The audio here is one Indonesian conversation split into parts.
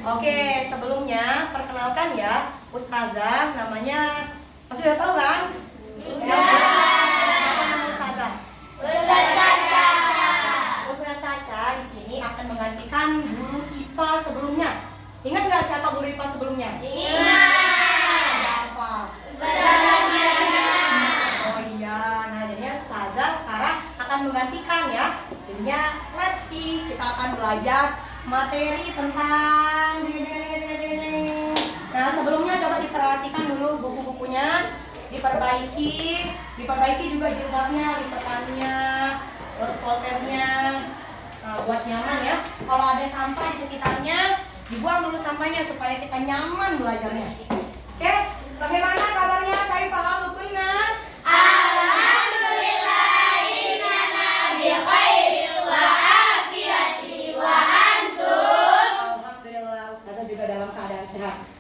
Oke, sebelumnya perkenalkan ya, Ustazah namanya pasti udah tahu kan? Siapa nama Ustazah? Ustazah Caca di sini akan menggantikan guru IPA sebelumnya. Ingat nggak siapa guru IPA sebelumnya? Siapa? Oh iya, nah jadinya Ustazah sekarang akan menggantikan ya. Jadinya let's see, kita akan belajar materi tentang nah sebelumnya coba diperhatikan dulu buku-bukunya, diperbaiki juga jilbabnya, lipatannya, terus polternya, buat nyaman ya. Kalau ada sampah di sekitarnya dibuang dulu sampahnya supaya kita nyaman belajarnya. Oke, bagaimana kabarnya Kaifa halukunna?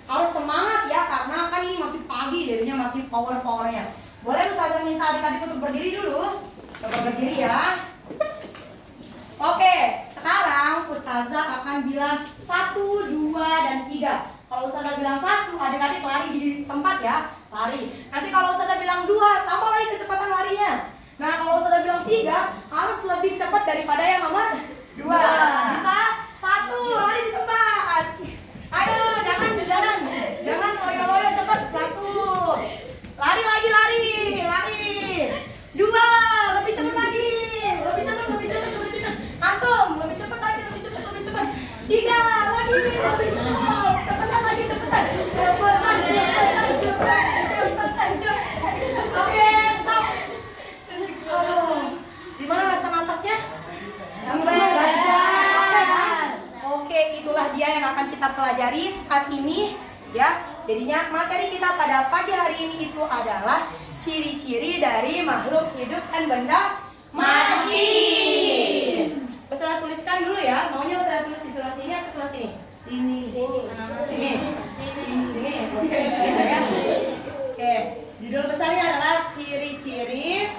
Harus semangat ya, karena kan ini masih pagi, jadinya masih power-powernya. Boleh Ustazah minta adik-adik untuk berdiri dulu? Coba berdiri ya. Oke, sekarang Ustazah akan bilang 1, 2, dan 3. Kalau Ustazah bilang 1, adik-adik lari di tempat ya, lari. Nanti kalau Ustazah bilang 2, tambah lagi kecepatan larinya. Nah kalau Ustazah bilang 3, harus lebih cepat daripada yang nomor 2. Bisa? 1, lari di tempat. Ayo, jangan loyo-loyo, cepat. 1, lari lagi, lari. 2, lebih cepat lagi, lebih cepat. Antum, lebih cepat lagi, lebih cepat. 3, lagi, lebih cepat. Cepetan lagi, cepetan. Oke, stop. Aduh, gimana rasa napasnya? Oke, itulah dia yang akan kita pelajari saat ini ya. Jadinya materi kita pada pagi hari ini itu adalah ciri-ciri dari makhluk hidup dan benda mati. Ustazah tuliskan dulu ya. Maunya Ustazah tulis di sebelah sini atau sebelah sini? Sini. Oke, sini ya. Oke, judul besarnya adalah ciri-ciri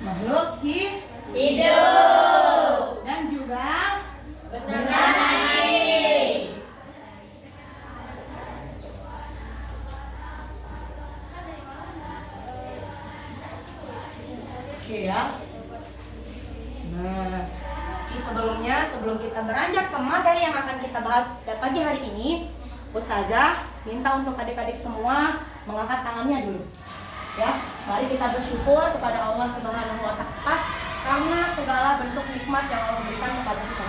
makhluk hidup dan juga benda mati. Oke ya. Nah, sebelum kita beranjak ke materi yang akan kita bahas pagi hari ini, Ustazah minta untuk adik-adik semua mengangkat tangannya dulu. Ya, mari kita bersyukur kepada Allah Subhanahu wa Ta'ala karena segala bentuk nikmat yang Allah berikan kepada kita.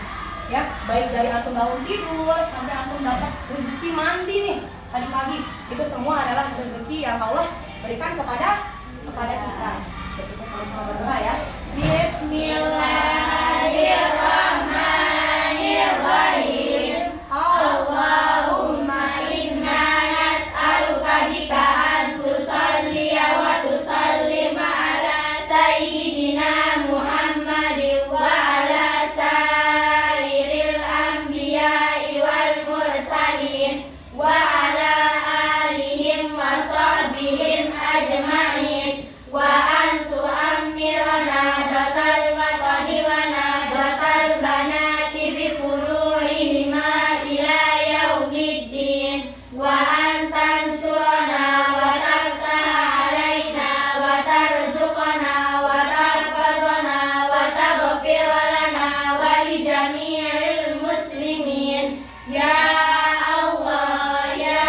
Ya, baik dari antum bangun tidur sampai antum dapat rezeki mandi nih tadi pagi, itu semua adalah rezeki yang Allah berikan kepada kita. Jadi kita sama-sama berdoa ya. Bismillahirrahmanirrahim. Allahumma inna nas'aluka bika an tusalliya wa tusallima ala sayyidina Muhammadin wa ala sairil anbiya'i wal mursalin wa ala alihim wa sahbihim ajma'in wa antu amirana datal watani wa nadatal banati bi furu'ihima ila yaumiddin wa antan surana wa taftaha alaina wa tarzuqana wa tahfazana wa taghfir lana wa li jami'il muslimin ya Allah ya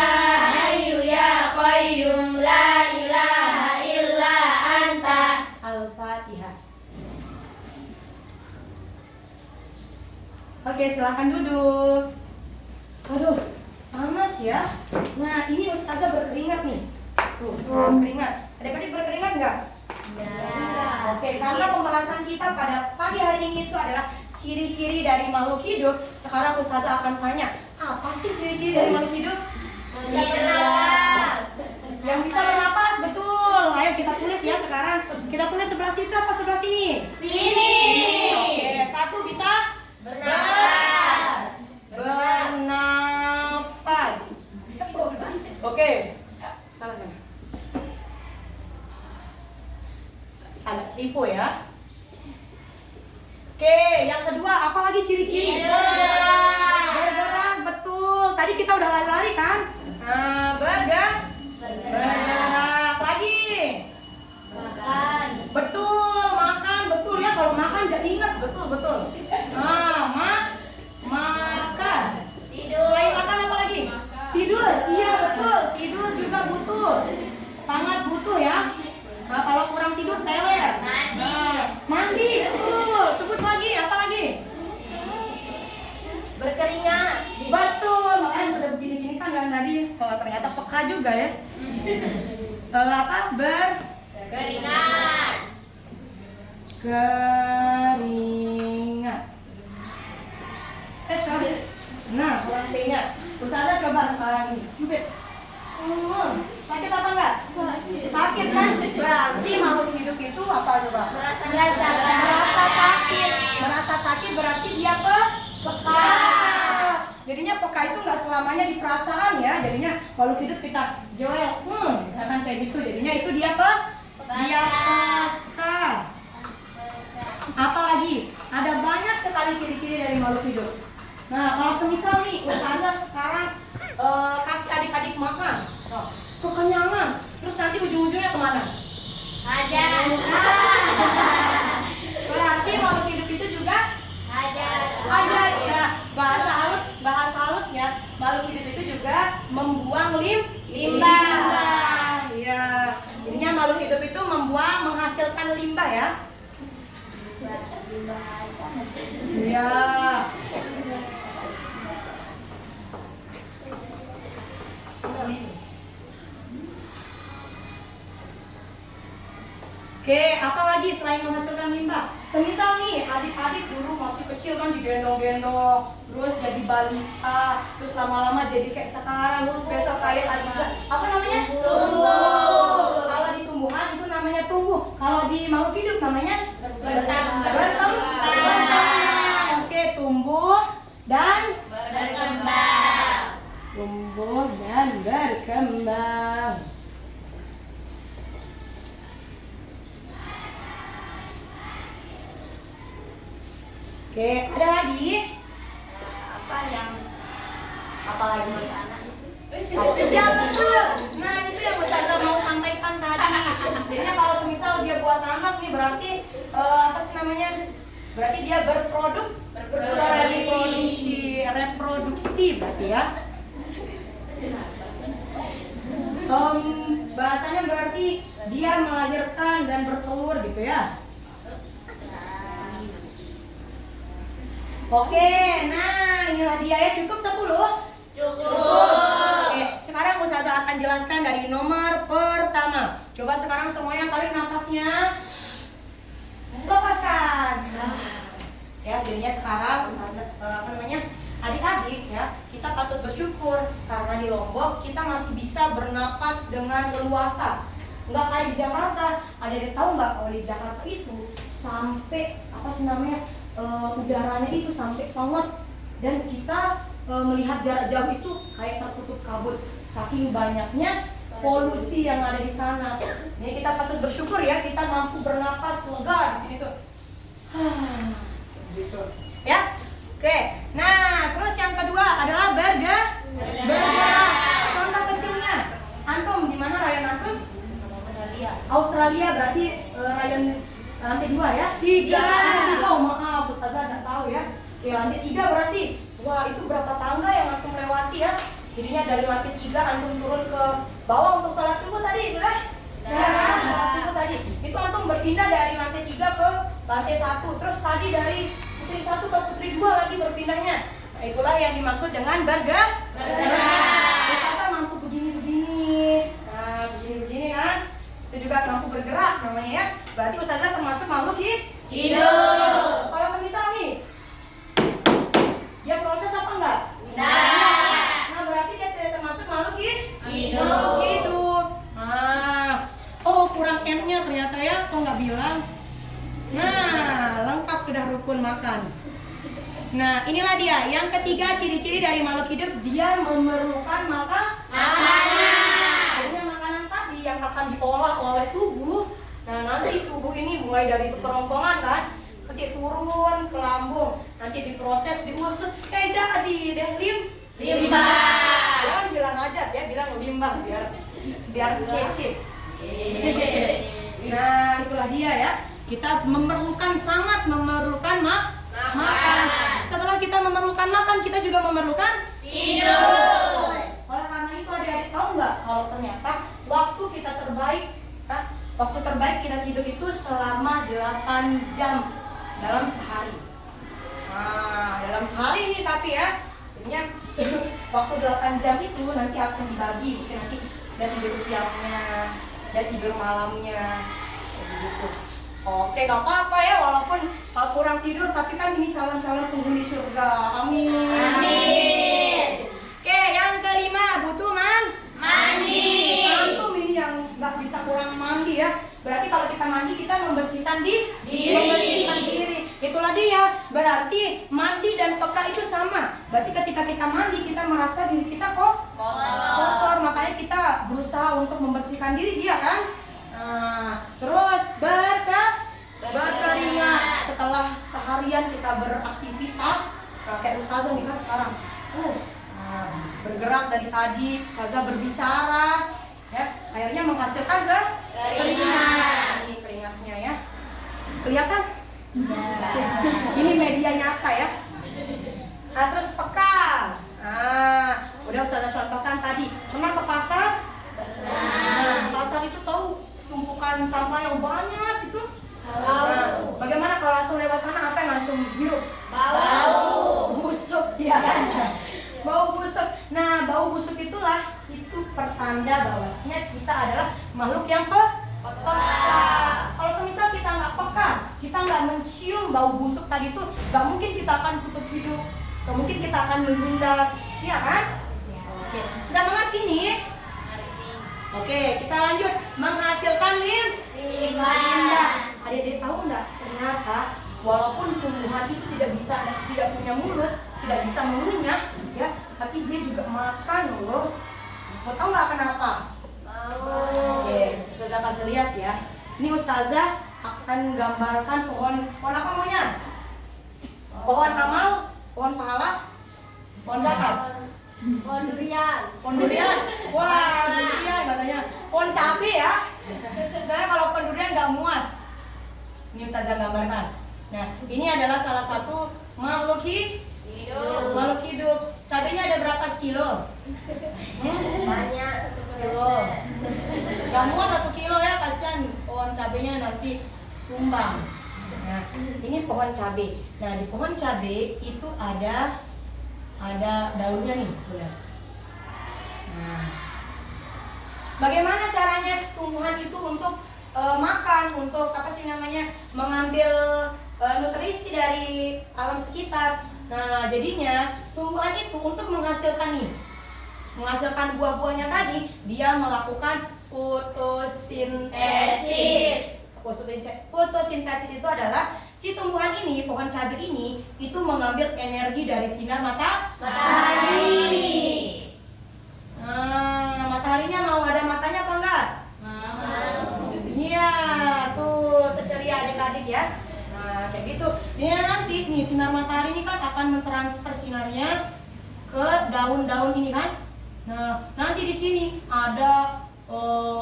Hayyu ya Qayyum la ilaha illa anta. Al-Fatihah. Oke, silakan duduk. Aduh, panas ya. Nah, ini Ustazah berkeringat nih. Tuh, berkeringat. Adik-adik berkeringat nggak? Ya. Oke, karena pembahasan kita pada pagi hari ini itu adalah ciri-ciri dari makhluk hidup. Sekarang Ustazah akan tanya, apa sih ciri-ciri dari makhluk hidup? Yang bisa bernapas, betul. Ayo kita tulis ya sekarang. Kita tulis sebelah situ apa sebelah sini? Sini. Oke, 1 bisa bernapas. Oke. Salah kan? info ya. Oke, yang kedua apa lagi ciri-ciri? Bergerak, betul. Tadi kita udah lari-lari kan? Nah, bergerak lagi. Makan. Betul, makan, betul ya. Kalau makan jangan ingat, betul. Nah, makan. Tidur. Selain makan apa lagi? Tidur. Iya, betul. Tidur juga butuh. Sangat butuh ya. Nah, kalau kurang tidur teler. Mandi. Mandi, betul. Sebut lagi, apa lagi? Berkeringat. Betul. Makanya sudah begini-gini kan yang tadi. Kalau ternyata peka juga ya. Keringat. Keringat. Salah. Nah, kurang T-nya. Ustazah coba sekarang nih. Cubit. Sakit apa enggak? Sakit kan? Berarti makhluk hidup itu apa coba? Merasa sakit. Merasa sakit berarti dia peka. Jadinya peka itu nggak selamanya di perasaan ya. Jadinya makhluk hidup kita Joel, misalkan kayak gitu. Jadinya itu dia peka. Apalagi ada banyak sekali ciri-ciri dari makhluk hidup. Nah, kalau semisal nih ustazah sekarang kasih adik-adik makan, kekenyangan, terus nanti ujung-ujungnya kemana? Hajar. Berarti makhluk hidup itu juga hajar ya. Bahasa halusnya makhluk hidup itu juga membuang limbah. Ya, jadinya makhluk hidup itu menghasilkan limbah ya. Ya. Oke, apa lagi selain menghasilkan limbah? Semisal nih, adik-adik dulu masih kecil kan digendong-gendong, terus jadi balita, terus lama-lama jadi kayak sekarang, terus besok kayak Aziza. Apa namanya? Tumbuh. Kalau di tumbuhan itu namanya tumbuh. Kalau di makhluk hidup namanya berkembang. Oke, tumbuh dan Berkembang. tumbuh dan berkembang. Oke, ada lagi? Apa lagi? Ya betul. Nah, itu yang Ustazah mau sampaikan tadi. Jadinya kalau semisal dia buat anak nih berarti apa sih namanya? Berarti dia reproduksi berarti ya. Bahasanya berarti dia melahirkan dan bertelur gitu ya. Oke, nah inilah dia ya, cukup 10? Cukup. Oke, sekarang Ustazah akan jelaskan dari nomor pertama. Coba sekarang semuanya tarik napasnya. Lepaskan. Ya, jadinya sekarang Ustazah adik-adik ya, kita patut bersyukur karena di Lombok kita masih bisa bernapas dengan leluasa. Enggak kayak di Jakarta. Ada yang tahu nggak kalau di Jakarta itu sampai apa sih namanya? Udaranya itu sampai pengap dan kita melihat jarak jauh itu kayak tertutup kabut saking banyaknya polusi yang ada di sana. Ini kita patut bersyukur ya, kita mampu bernapas lega di sini tuh. Gitu. Ya. Oke. Nah, terus yang kedua adalah bergerak. Contoh kecilnya. Antum di mana rayon antum? Australia berarti rayon lantai 2 ya? 3. Oh maaf, Ustazah nggak tahu ya. Ya lantai 3 berarti, wah itu berapa tangga yang antum lewati ya? Jadinya dari lantai 3 antum turun ke bawah untuk sholat subuh tadi, sudah? Sholat subuh tadi. Itu antum berpindah dari lantai 3 ke lantai 1. Terus tadi dari putri 1 ke putri 2 lagi berpindahnya. Nah itulah yang dimaksud dengan bergerak. Ustazah mampu begini-begini. Nah begini-begini kan? Itu juga mampu bergerak namanya ya. Berarti Ustazah termasuk makhluk Hidup. Kalau semisal nih dia protes apa enggak? Enggak. Nah berarti dia tidak termasuk makhluk Hidup. Oh kurang N-nya ternyata ya, kok nggak bilang? Nah lengkap sudah rukun makan. Nah inilah dia yang ketiga ciri-ciri dari makhluk hidup, dia memerlukan makanan. Artinya makanan tadi yang akan diolah oleh tubuh Nah nanti tubuh ini mulai dari kerongkongan kan, nanti turun ke lambung, nanti diproses, diusut, jadi deh Limbah. Jangan bilang hajat ya, bilang limbah biar kece. Nah itulah dia ya. Kita sangat memerlukan makan. Setelah kita memerlukan makan, kita juga memerlukan Tidur. oleh karena itu adik-adik tahu nggak kalau ternyata waktu kita terbaik, waktu terbaik kita tidur itu selama 8 jam dalam sehari. Nah dalam sehari ini tapi ya, artinya waktu 8 jam itu nanti akan dibagi, mungkin nanti ada tidur siangnya, ada tidur malamnya, kayak gitu. Oke, gak apa-apa ya, walaupun kurang tidur, tapi kan ini calon-calon penghuni surga. Amin. Amin. Oke, yang kelima, butuh Mandi. Antum ini yang nggak bisa kurang mandi ya. Berarti kalau kita mandi, kita membersihkan Diri. membersihkan diri. Itulah dia. Berarti mandi dan peka itu sama. Berarti ketika kita mandi, kita merasa diri kita kotor. Makanya kita berusaha untuk membersihkan diri dia kan. Nah, terus berkeringat setelah seharian kita beraktivitas. Nah, kayak Ustazah nih kan sekarang bergerak dari tadi, Ustazah berbicara ya, akhirnya menghasilkan keringat. Ini keringatnya ya, kelihatan? Ini media nyata ya. Nah, terus peka. Udah Ustazah contohkan tadi, pernah ke pasar? Nah, pasar itu tahu tumpukan sampah yang banyak itu. Nah, bagaimana kalau antum lewat sana, apa yang antum hirup? Bau. Busuk ya. Bau busuk. Nah, bau busuk itu pertanda bahwasanya kita adalah makhluk yang peka. Kalau semisal kita nggak peka, kita nggak mencium bau busuk tadi itu, nggak mungkin kita akan tutup hidung, nggak mungkin kita akan menghindar, iya kan? Oke, sudah mengerti nih? Oke, kita lanjut. Menghasilkan limbah. Adik-adik tahu nggak? Ternyata walaupun tumbuhan itu tidak punya mulut, tidak bisa mengunyah, ya, tapi dia juga makan loh. Mau tahu nggak kenapa? Oke, Ustazah kasih lihat ya. Ini Ustazah akan gambarkan pohon apa maunya? Pohon amal, pohon pahala, pohon zakat. Pohon durian. Pohon durian, wah durian katanya. Pohon cabe ya. Misalnya kalau pohon durian nggak muat. Ini Ustazah gambarkan. Nah, ini adalah salah satu makhluk hidup. Cabenya ada berapa kilo? Banyak. 1 kilo. Nggak muat 1 kilo ya, kasihan pohon cabenya nanti tumbang. Nah, ini pohon cabe. Nah, di pohon cabe itu ada daunnya nih, lihat. Nah, bagaimana caranya tumbuhan itu untuk makan, untuk mengambil nutrisi dari alam sekitar. Nah, jadinya tumbuhan itu untuk menghasilkan buah-buahnya tadi, dia melakukan fotosintesis. Fotosintesis itu adalah si tumbuhan ini, pohon cabai ini, itu mengambil energi dari sinar matahari. Nah, mataharinya mau ada matanya apa enggak? Iya, tuh seceria adik-adik ya. Nah, kayak gitu. Jadi nanti nih sinar matahari ini kan akan mentransfer sinarnya ke daun-daun ini kan. Nah, nanti di sini ada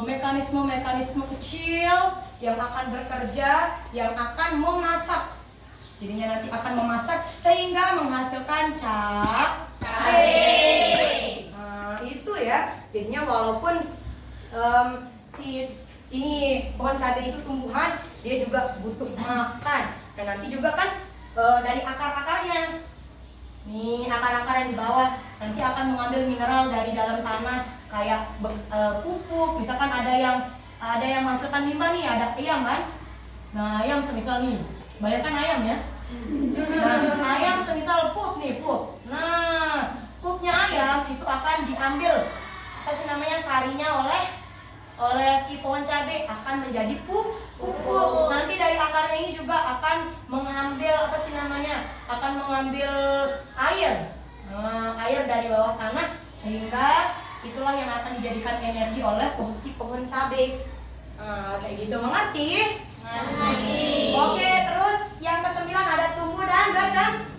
mekanisme-mekanisme kecil yang akan bekerja, yang akan memasak. Jadinya nanti akan memasak sehingga menghasilkan cabai. Nah, itu ya. Jadinya walaupun ini pohon cabai itu tumbuhan, dia juga butuh makan. Dan nanti juga kan dari akar-akarnya. Nih akar-akar yang di bawah nanti akan mengambil mineral dari dalam tanah kayak pupuk. Misalkan ada yang menghasilkan limbah nih, ada ayam kan. Nah, ayam semisal nih, bayangkan ayam ya. Nah, ayam semisal pup. Nah, pupnya ayam itu akan diambil sarinya oleh si pohon cabai, akan menjadi pupuk. Nanti dari akarnya ini juga akan mengambil akan mengambil air. Air dari bawah tanah, sehingga itulah yang akan dijadikan energi oleh si pohon cabai. Kayak gitu, mengerti? Mengerti. Oke, terus yang ke-9 ada tumbuh dan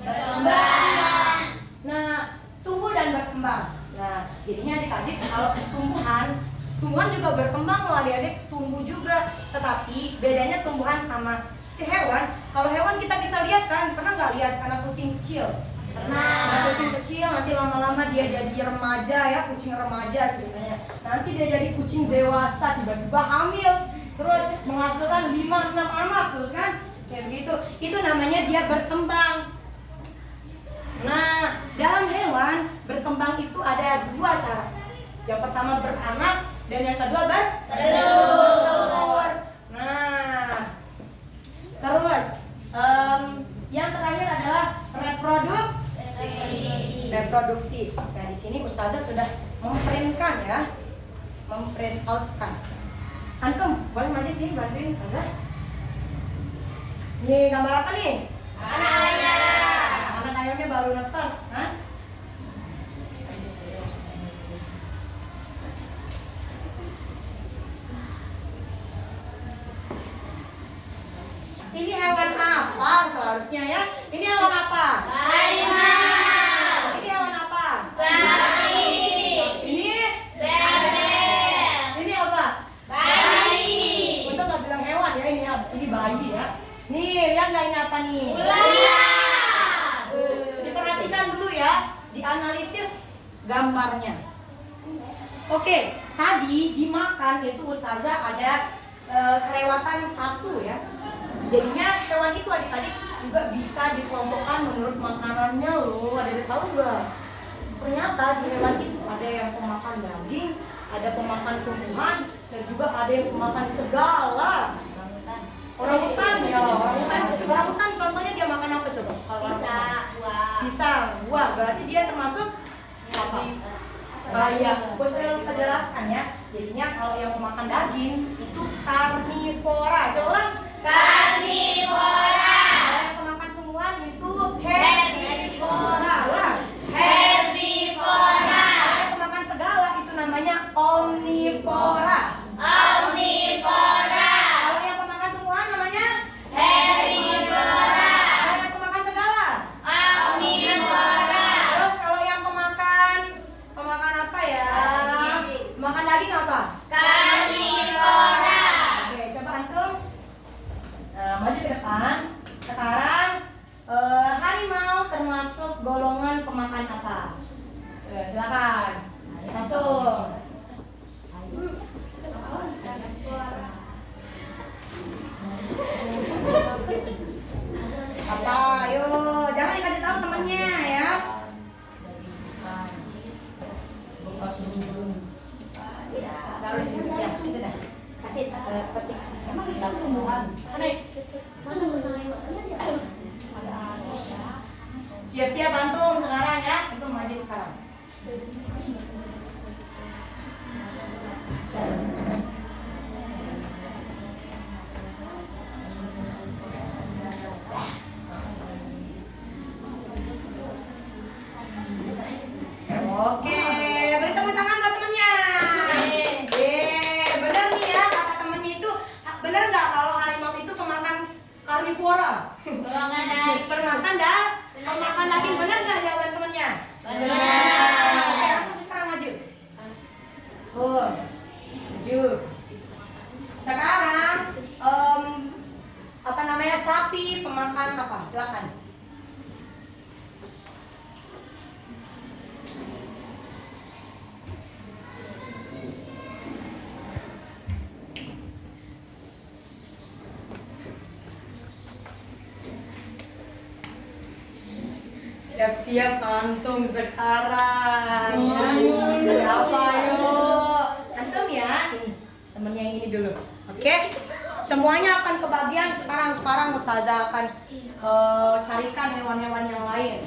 Berkembang. Nah, tumbuh dan berkembang. Nah, jadinya adik-adik kalau tumbuhan juga berkembang loh adik-adik, tumbuh juga. Tetapi bedanya tumbuhan sama si hewan. Kalau hewan kita bisa lihat kan, pernah nggak lihat anak kucing kecil? Anak kucing kecil nanti lama-lama dia jadi remaja ya, kucing remaja ceritanya. Nanti dia jadi kucing dewasa, tiba-tiba hamil, terus menghasilkan 5-6 anak terus kan? Kayak begitu. Itu namanya dia berkembang. Nah, dalam hewan berkembang itu ada 2 cara. Yang pertama beranak dan yang kedua bertelur. Nah, terus yang terakhir adalah reproduksi. Nah, di sini Ustazah sudah memprintkan ya, memprint outkan. Antum boleh maju sih bantuin Ustazah. Nih gambar apa nih? Anak ayamnya baru netes, kan? Ini hewan apa seharusnya ya? Ini hewan apa? Harimau. Ini hewan apa? Sapi. Ini Bebek. ini apa? Bayi. Untuk nggak bilang hewan ya, ini bayi ya. Nih lihat nggak ini apa nih? Ular. Diperhatikan dulu ya, dianalisis gambarnya. Oke, tadi dimakan itu Ustazah ada kelewatan 1 ya. Jadinya hewan itu adik-adik juga bisa dikelompokkan menurut makanannya loh. Ada tahu nggak? Ternyata di hewan itu ada yang pemakan daging, ada pemakan tumbuhan, dan juga ada yang pemakan segala. Orangutan ya, orangutan contohnya dia makan apa coba? Kalau orangutan? Pisang, buah. Berarti dia termasuk apa? Iya, saya lupa jelaskan ya. Jadinya kalau yang memakan daging itu karnivora. Coba ulang. Karnivora. Kalau yang pemakan tumbuhan itu herbivora. Ulang. Herbivora. Kalau yang pemakan segala itu namanya omnivora. Omnivora. Kalau yang pemakan tumbuhan namanya Herbivora. kalau yang pemakan segala. Omnivora. Terus kalau yang pemakan apa ya? Pemakan daging apa? Karnivora. Oke, coba antum maju ke depan. Sekarang harimau termasuk golongan pemakan apa? Coba silakan. Langsung. Apa? Ayo, jangan dikasih tahu temennya ya. Taruh di situ ya, situ dah. Kasih petik. Emang kita tumbuhan. Siap-siap antum sekarang ya. Antum maju sekarang. Oke, beri tepuk tangan buat temennya. Bener nih ya kata temennya itu. Bener nggak kalau harimau itu pemakan karnivora? Pemakan daging. Bener nggak jawaban temennya? Benar. Oke, aku sekarang maju. Maju. Sekarang apa namanya sapi pemakan apa? Silakan. Siap-siap antum sekarang. Siapa yuk? Antum ya. Ini temennya yang ini dulu. Oke. Semuanya akan kebagian sekarang. Ustazah akan carikan hewan-hewan yang lain.